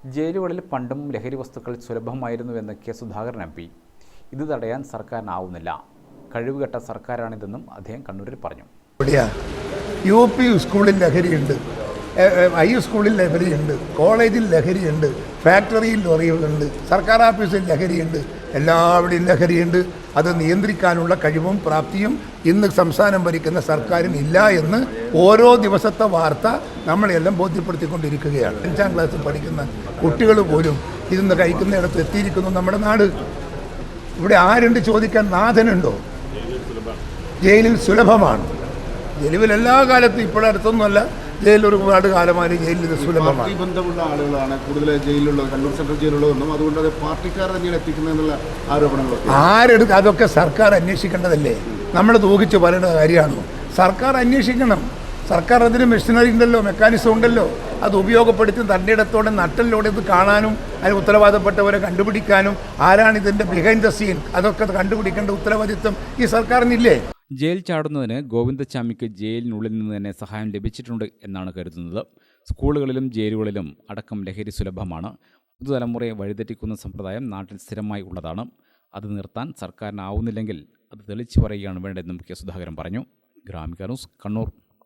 ജയിലുകളിൽ പണ്ടും ലഹരി വസ്തുക്കൾ സുലഭമായിരുന്നുവെന്ന് കെ സുധാകരൻ എം പി. ഇത് തടയാൻ സർക്കാരിനാവുന്നില്ല. കഴിവുകെട്ട സർക്കാരാണിതെന്നും അദ്ദേഹം കണ്ണൂരിൽ പറഞ്ഞു. UP സ്കൂളിൽ ലഹരിയുണ്ട്, സ്കൂളിൽ ലഹരിയുണ്ട്, കോളേജിൽ ലഹരിയുണ്ട്, ഫാക്ടറിയിൽ ലഹരിയുണ്ട്, സർക്കാർ ഓഫീസിൽ ലഹരിയുണ്ട്, എല്ലാവിടെയും ലഹരിയുണ്ട്. അത് നിയന്ത്രിക്കാനുള്ള കഴിവും പ്രാപ്തിയും ഇന്ന് സംസ്ഥാനം ഭരിക്കുന്ന സർക്കാരിനില്ല എന്ന് ഓരോ ദിവസത്തെ വാർത്ത നമ്മളെല്ലാം ബോധ്യപ്പെടുത്തിക്കൊണ്ടിരിക്കുകയാണ്. 5ാം ക്ലാസ്സിൽ പഠിക്കുന്ന കുട്ടികൾ പോലും ഇന്ന് കഴിക്കുന്നിടത്ത് എത്തിയിരിക്കുന്നു നമ്മുടെ നാട്. ഇവിടെ ആരുണ്ട് ചോദിക്കാൻ നാഥനുണ്ടോ? ജയിലിൽ സുലഭമാണ്. ജയിലിൽ എല്ലാ കാലത്തും ഇപ്പോഴടുത്തൊന്നുമല്ല, ജയിലിൽ ഒരുപാട് കാലമായി ജയിലിൽ സുലഭമാണ്. ബന്ധമുള്ള ആളുകളാണ് കൂടുതൽ ജയിലിലുള്ളത്, കണ്ണൂർ സെൻട്രൽ ജയിലുള്ളതെന്നും അതുകൊണ്ട് അത് പാർട്ടിക്കാർ തന്നെയാണ് എത്തിക്കുന്നതെന്നുള്ള ആരോപണങ്ങളൊക്കെ ആരെടുത്ത് അതൊക്കെ സർക്കാർ അന്വേഷിക്കേണ്ടതല്ലേ? നമ്മൾ തൂകിച്ച് പറയുന്ന കാര്യമാണോ? സർക്കാർ അന്വേഷിക്കണം. സർക്കാർ അതിന് മെഷീനറി ഉണ്ടല്ലോ, മെക്കാനിസം ഉണ്ടല്ലോ. അത് ഉപയോഗപ്പെടുത്തി തൻ്റെ ഇടത്തോടെ നട്ടലിലൂടെ ഇത് കാണാനും അതിന് ഉത്തരവാദപ്പെട്ടവരെ കണ്ടുപിടിക്കാനും ആരാണ് ഇതിൻ്റെ ബിഹൈൻഡ് ദ സീൻ അതൊക്കെ കണ്ടുപിടിക്കേണ്ട ഉത്തരവാദിത്വം ഈ സർക്കാരിനില്ലേ? ജയിൽ ചാടുന്നതിന് ഗോവിന്ദച്ചാമിക്ക് ജയിലിനുള്ളിൽ നിന്ന് തന്നെ സഹായം ലഭിച്ചിട്ടുണ്ട് എന്നാണ് കരുതുന്നത്. സ്കൂളുകളിലും ജയിലുകളിലും അടക്കം ലഹരി സുലഭമാണ്. പുതുതലമുറയെ വഴിതെറ്റിക്കുന്ന സമ്പ്രദായം നാട്ടിൽ സ്ഥിരമായി ഉള്ളതാണ്. അത് നിർത്താൻ സർക്കാരിനാവുന്നില്ലെങ്കിൽ അത് തെളിച്ചു പറയുകയാണ് വേണ്ടതെന്നും കെ സുധാകരൻ പറഞ്ഞു. ഗ്രാമിക ന്യൂസ്, കണ്ണൂർ.